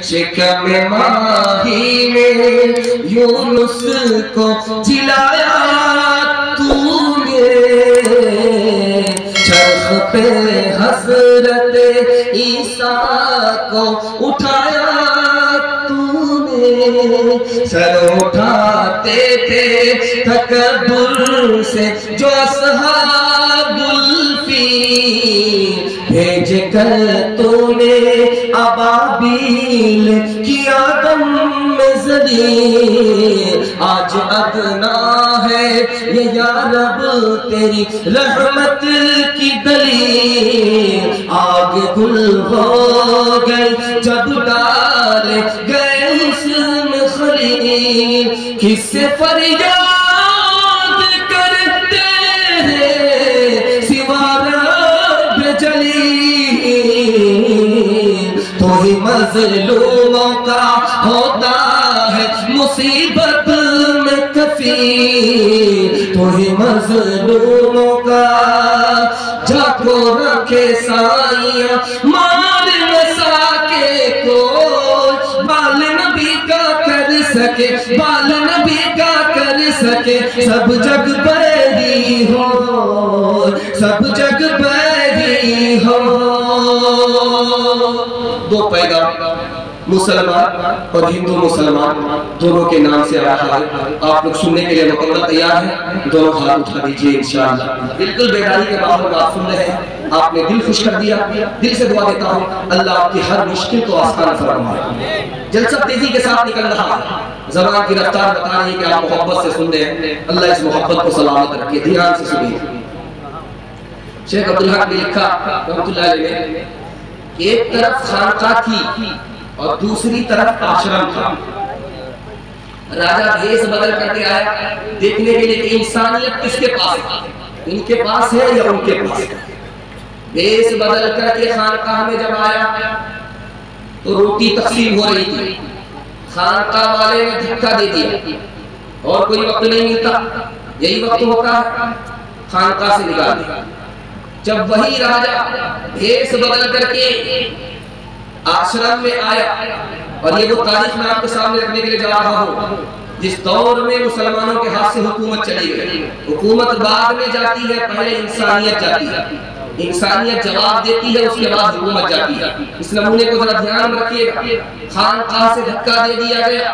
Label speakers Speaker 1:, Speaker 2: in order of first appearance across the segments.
Speaker 1: शिकम माही में यूनुस को जिलाया तूने, चरख पे हजरत ईसा को उठाया तूने। सर उठाते थे तकब्बुर से जो असहाबुल फील, भेज कर तूने अबाबील किया दम में ज़लील। आज अदना है ये या रब तेरी रहमत की दलील। आग गुल हो गई जब डाले गए हुस्न खलील, किससे फरियाद करते हैं सिवा रब जलील। तो ही मज़लूमों का होता है मुसीबत में कफील, तो ही मज़लूमों का जाको रखे साइया मार न सके को। बाल नबी का कर सके, बाल नबी का कर सके, सब जग बैरी हो, सब जग बैरी हो। दो पैगाम मुसलमान और हिंदू मुसलमान दोनों के नाम से आ रहा है। आप लोग सुनने के लिए मुकम्मल तैयार हैं? दोनों हाथ उठा दीजिए इंशाअल्लाह। बिल्कुल बेदारी के बाद बात सुन रहे हैं, आपने दिल खुश कर दिया। दिल से दुआ देता हूँ अल्लाह आपकी हर मुश्किल को आसान फरमाए। जलसा तेजी के साथ निकल रहा है, ज़बान की रफ्तार बता रही है कि आप मोहब्बत से सुन रहे हैं। अल्लाह इस मोहब्बत को सलामत रखे। ध्यान से सुनिए। शेख अब्दुल हक ने लिखा रहमतुल्लाह अलैह, एक तरफ खानका थी और दूसरी तरफ आश्रम था। राजा भेष बदल करके आया देखने के लिए कि इंसानियत किसके पास है, इनके पास है या उनके पास है। भेष बदल करके खानकाह में जब आया तो रोटी तकसीम हो रही थी। खानकाह वाले ने धक्का दे दिया और कोई वक्त नहीं मिलता, यही वक्त होता है, खानकाह से निकाल दिया। जब वही राजा भेष बदल करके आश्रम में आया, और ये वो तारीख मैं आपके सामने रखने के लिए जा रहा हूँ जिस दौर में मुसलमानों के हाथ से हुकूमत चली गई। हुकूमत बाद में जाती है, पहले इंसानियत जाती है। इंसानियत जवाब देती है, उसके बाद हुकूमत जाती है। इस नमूने को जरा ध्यान में रखिएगा। खानकाह से धक्का दे दिया गया,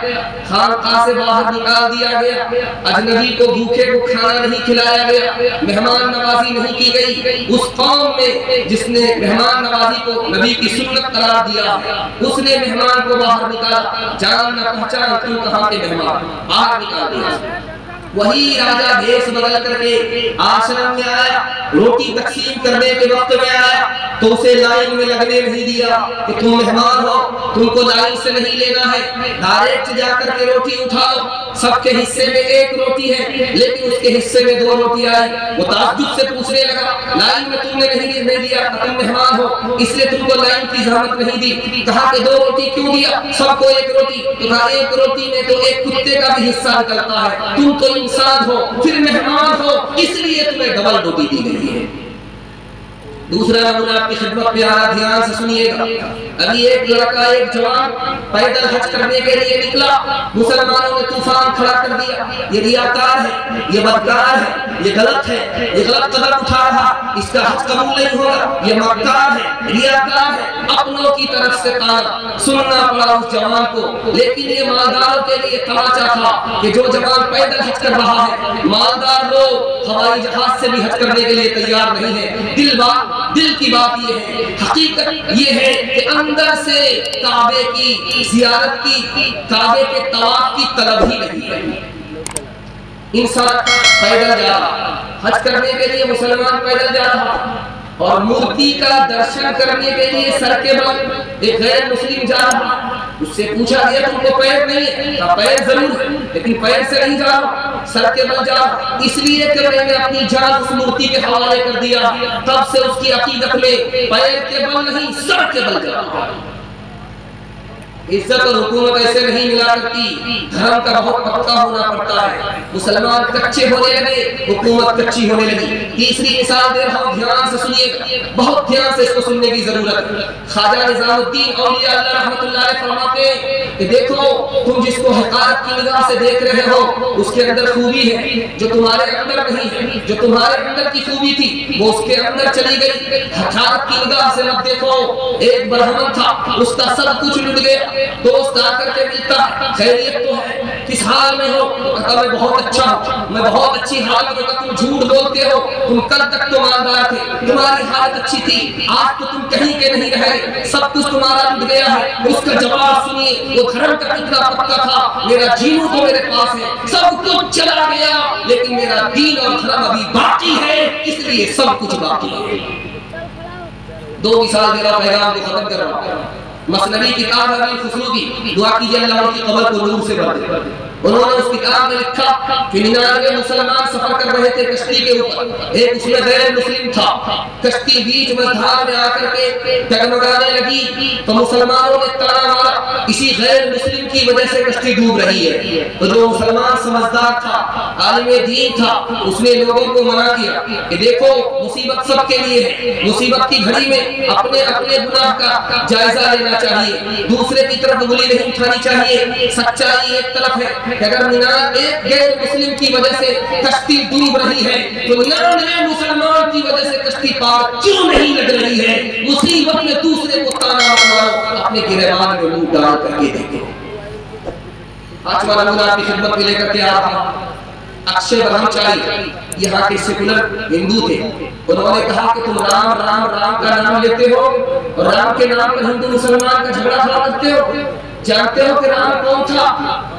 Speaker 1: खानकाह से बाहर निकाल दिया गया, अजनबी को भूखे को खाना नहीं खिलाया गया, मेहमान नवाजी नहीं की गई। उस कौम में जिसने मेहमान नवाजी को नबी की सुन्नत करार दिया है, उसने मेहमान को बाहर निकाला। जान न पहचान तू कहाँ के मेहमान, बाहर निकाल दिया। वही राजा भेष बदल करके आश्रम में आया, रोटी तकसीम करने के वक्त में आया तो उसे लाइन में लगने नहीं दिया कि तुम मेहमान हो, तुमको लाइन से नहीं लेना है, डायरेक्ट जाकर के रोटी उठाओ। सबके हिस्से में एक रोटी है लेकिन उसके हिस्से में 2 रोटी आई। वो ताज्जुब से पूछने लगा, लाइन में तुमने नहीं दिया, तुम मेहमान हो इसलिए तुमको लाइन की जहमत नहीं दी। कहा कि 2 रोटी क्यों दिया, सबको 1 रोटी। तो कहा 1 रोटी में तो एक कुत्ते का भी हिस्सा निकलता है, तुम तो इंसान हो फिर मेहमान हो, इसलिए तुम्हें डबल रोटी दी गई है। दूसरा नमूना आपकी खिदमत में आ रहा, ध्यान से सुनिएगा। अभी एक लड़का, एक जवान पैदल हज करने के लिए निकला, मुसलमानों ने तूफान खड़ा कर दिया। ये रियाकार है, ये बदकार है, ये गलत है, ये गलत कदम उठा रहा, इसका हज कबूल नहीं होगा, ये मक्कार है, रियाकार है। अपनों की तरफ से ताना सुनना पड़ा उस जवान को। लेकिन ये मालदारों के लिए तमाचा था कि जो जवान पैदल हज कर रहा है, मालदार लोग हवाई जहाज से भी हज करने के लिए तैयार नहीं है। दिल की बात ये है, हकीकत ये है कि अंदर से काबे की ज़ियारत की, काबे के तवाफ की तलब ही नहीं है। इंसान पैदल जा रहा, हज करने के लिए मुसलमान पैदल जा रहा और मूर्ति का दर्शन करने के लिए सर के बल एक गैर मुस्लिम जा रहा। उससे पूछा गया तुमको पैर नहीं है? कहा पैर जरूर है लेकिन पैर से नहीं जा रहा, सर के बल जा, इसलिए कि मैंने अपनी जान उस मूर्ति के हवाले कर दिया। तब से उसकी अकीदत में पैर के बल नहीं सर के बल जा रहा। इज्जत और हुकूमत ऐसे नहीं मिला करती, धर्म का बहुत पक्का होना पड़ता है। मुसलमान कच्चे होने लगे, हुकूमत कच्ची होने लगी। तीसरी मिसाल दे रहा हूँ, ध्यान से सुनिएगा, बहुत ध्यान से इसको सुनने की जरूरत है। ख्वाजा निजामुद्दीन औलिया अल्लाह रहमतुल्लाह अलैह फरमाते कि देखो, तुम जिसको हक़ारत की निगाह से देख रहे हो उसके अंदर खूबी है जो तुम्हारे अंदर नहीं है। जो तुम्हारे अंदर की खूबी थी वो उसके अंदर चली गई। हक़ारत की निगाह से मत देखो। एक ब्राह्मण था, उसका सब कुछ लुट गया, दोस्त आकर के मिलता, खैरियत तो है, किस हाल में हो? कहता मैं बहुत अच्छा हूँ, मैं बहुत अच्छी हालत में। तुम झूठ बोलते हो, तुम कल तक तो ईमानदार थे, तुम्हारी हालत अच्छी थी, आज तो तुम कहीं के नहीं रहे, सब कुछ तुम्हारा लुट गया है। उसका जवाब सुनिए, वो धर्म का कितना पक्का था, मेरा जीनू तो मेरे पास है, सब कुछ चला गया, लेकिन मेरा दीन और धर्म अभी बाकी है, इसलिए सब कुछ बाकी है। दो मिसाल दे रहा, पैगाम को खत्म कर रहा हूं। मसनवी किताब है अमीर खुसरो की, दुआ कीजिए अल्लाह उनकी कब्र को नूर से भर दे। उन्होंने उस किताब में लिखा कि 99 मुसलमान सफर कर रहे थे कश्ती के ऊपर, एक उसमें गैर मुस्लिम था। कश्ती बीच मझधार में आकर के डगमगाने लगी तो मुसलमानों ने ताना मारा, इसी गैर मुस्लिम की वजह से कश्ती डूब रही है। तो जो मुसलमान समझदार था, आलिमे दीन था, उसने लोगों को मना किया कि देखो मुसीबत सबके लिए है, मुसीबत की घड़ी में अपने अपने गुनाह का जायजा लेना चाहिए, दूसरे की तरफ उंगली नहीं उठानी चाहिए। सच्चाई एक तरफ है कि अगर एक गैर मुस्लिम की वजह से कश्ती डूब रही है तो 99 मुसलमान की वजह से कश्ती पार क्यों नहीं लग रही है? मुसीबत में दूसरे को ताना मत मारो, अपने गिरबान में मुंह डाल करके देखो। आज वाला नमूना आपकी खिदमत में लेकर के आ रहा हूं। अक्षय ब्रह्मचारी यहाँ के सेकुलर हिंदू थे। उन्होंने कहा कि तुम राम राम राम का नाम लेते हो और राम के नाम पर हिंदू मुसलमान का झगड़ा खड़ा करते हो। जानते हो कि राम कौन था?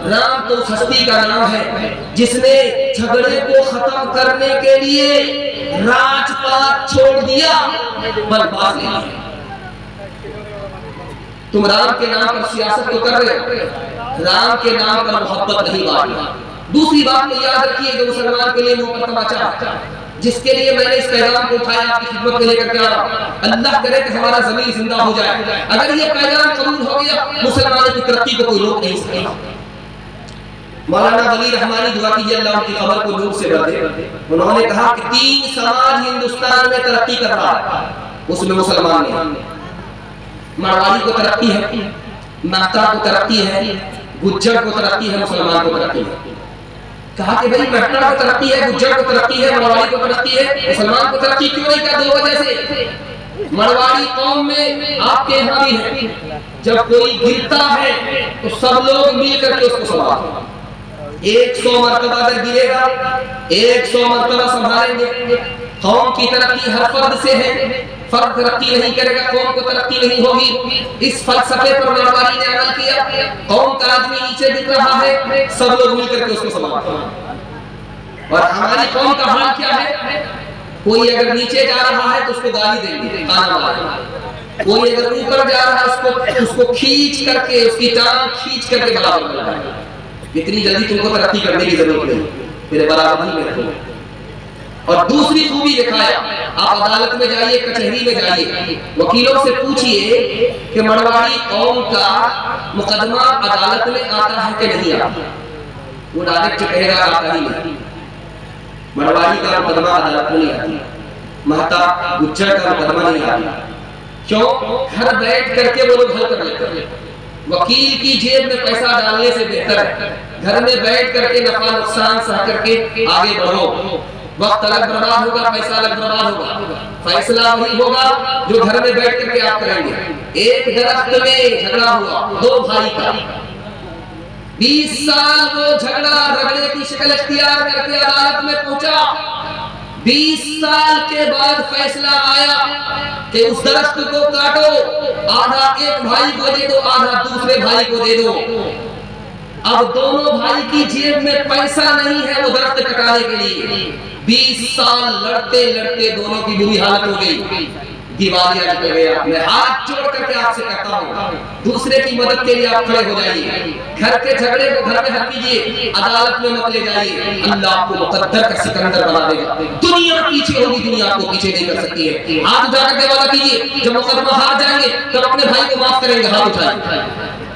Speaker 1: राम तो उस हस्ती का नाम है जिसने झगड़े को खत्म करने के लिए राजपाट छोड़ दिया, बर्बाद नहीं। तुम राम के नाम पर सियासत तो कर रहे हो, राम के नाम पर मोहब्बत नहीं बांटी। दूसरी बात तो याद रखिए, जो मुसलमान के लिए मुंह पर तमाचा, जिसके लिए मैंने इस पैगाम को उठाया, आपकी खिदमत में लेकर के आ रहा हूं। अल्लाह करे कि हमारा ज़मीर जिंदा हो जाए। अगर ये पैगाम कबूल हो गया, मुसलमानों की तरक्की को कोई रोक नहीं सकेगा। मौलाना वली रहमानी दुआ कीजिए अल्लाह उनकी कब्र को नूर से भर दे। उन्होंने कहा कि 3 समाज हिंदुस्तान में तरक्की कर रहा है, उसमें मुसलमान नहीं। मारवाड़ी को तरक्की है, महता को तरक्की है, गुज्जर को तरक्की है, मुसलमान को तरक्की है। कहा कि भाई महता को तरक्की है, गुज्जर को तरक्की है, मारवाड़ी को तरक्की है, मुसलमान को तरक्की क्यों नहीं? का 2 वजह से। मारवाड़ी कौम में आपके यहाँ भी है, जब कोई गिरता है तो सब लोग मिलकर के उसको संभालते। 100 मरतबा अगर गिरेगा, 100 मरतबा संभालेंगे। कौम की तरक्की हर फर्द से है, फर्द तरक्की नहीं करेगा कौम को तरक्की नहीं होगी। इस फलसफे पर मारवाड़ी ने अमल किया। कौम का आदमी नीचे गिर रहा है, सब लोग मिलकर के उसको संभालते हैं। और हमारी कौम का हाल क्या है? कोई अगर नीचे जा रहा है तो उसको गाली देंगे, ताना मारेंगे। कोई अगर ऊपर जा रहा है उसको खींच करके, उसकी टांग खींच करके बराबर बनाएंगे। इतनी जल्दी तुमको तरक्की करने की जरूरत नहीं, मेरे बराबर ही में रखो। और दूसरी खूबी दिखाया, आप अदालत में जाइए, कचहरी में जाइए, वकीलों से पूछिए कि मारवाड़ी कौम का मुकदमा अदालत में आता है कि नहीं आता। वो डायरेक्ट कहेगा आता ही नहीं। मारवाड़ी का मुकदमा अदालत में नहीं आता, महता गुज्जर का मुकदमा नहीं आता। क्यों? घर बैठ करके वो लोग हल कर लेते हैं। वकील की जेब में पैसा डालने से बेहतर है घर में बैठ करके नफा नुकसान सह करके आगे बढ़ो। वक्त अलग बर्बाद होगा, पैसा अलग बर्बाद होगा, फैसला वही होगा जो घर में बैठ करके आप करेंगे। एक दरख्त में झगड़ा हुआ 2 भाई का, 20 साल वो झगड़ा रगड़े की शक्ल इख्तियार करके अदालत में पहुंचा। 20 साल के बाद फैसला आया कि उस दरख्त को काटो, आधा एक भाई को दे दो, आधा दूसरे भाई को दे दो। अब दोनों भाई की जेब में पैसा नहीं है वो दरख्त कटाने के लिए। 20 साल लड़ते लड़ते दोनों की बुरी हालत हो गई, दिवालिया निकल गया। मैं हाथ जोड़ करके आपसे कहता हूँ, दूसरे की मदद के लिए आप खड़े हो जाइए। घर के झगड़े को घर में हल कीजिए, अदालत में मत ले जाइए। अल्लाह आपको मुकद्दर का सिकंदर बना देगा। दुनिया पीछे होगी, दुनिया आपको पीछे नहीं कर सकती है। हाथ उठा करके वादा कीजिए, जब मुकदमा हार जाएंगे तब अपने भाई को माफ करेंगे। हाथ उठाइए।